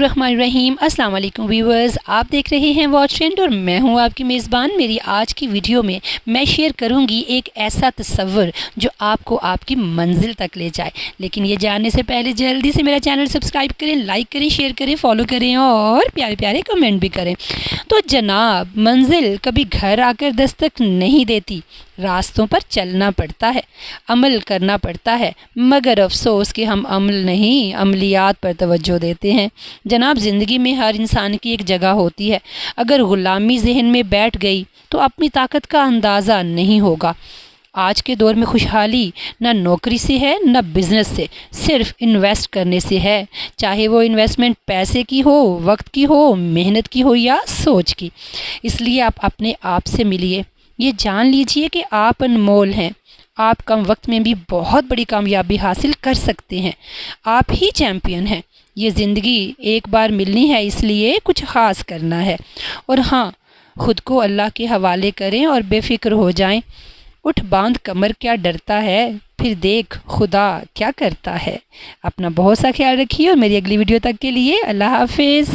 बिस्मिल्लाहिर्रहमानिर्रहीम। अस्सलाम वालेकुम व्यूअर्स, आप देख रहे हैं वॉच ट्रेंड और मैं हूं आपकी मेज़बान। मेरी आज की वीडियो में मैं शेयर करूंगी एक ऐसा तस्वर जो आपको आपकी मंजिल तक ले जाए। लेकिन ये जानने से पहले जल्दी से मेरा चैनल सब्सक्राइब करें, लाइक करें, शेयर करें, फॉलो करें और प्यारे प्यारे कमेंट भी करें। तो जनाब, मंजिल कभी घर आकर दस्तक नहीं देती, रास्तों पर चलना पड़ता है, अमल करना पड़ता है, मगर अफसोस कि हम अमल नहीं अमलियात पर तवज्जो देते हैं। जनाब, ज़िंदगी में हर इंसान की एक जगह होती है। अगर ग़ुलामी जहन में बैठ गई तो अपनी ताकत का अंदाज़ा नहीं होगा। आज के दौर में खुशहाली ना नौकरी से है ना बिज़नेस से, सिर्फ इन्वेस्ट करने से है। चाहे वो इन्वेस्टमेंट पैसे की हो, वक्त की हो, मेहनत की हो या सोच की। इसलिए आप अपने आप से मिलिए, ये जान लीजिए कि आप अनमोल हैं। आप कम वक्त में भी बहुत बड़ी कामयाबी हासिल कर सकते हैं। आप ही चैम्पियन हैं। ये ज़िंदगी एक बार मिलनी है, इसलिए कुछ ख़ास करना है। और हाँ, ख़ुद को अल्लाह के हवाले करें और बेफ़िक्र हो जाएं। उठ बांध कमर, क्या डरता है, फिर देख खुदा क्या करता है। अपना बहुत सा ख्याल रखिए और मेरी अगली वीडियो तक के लिए अल्लाह हाफिज़।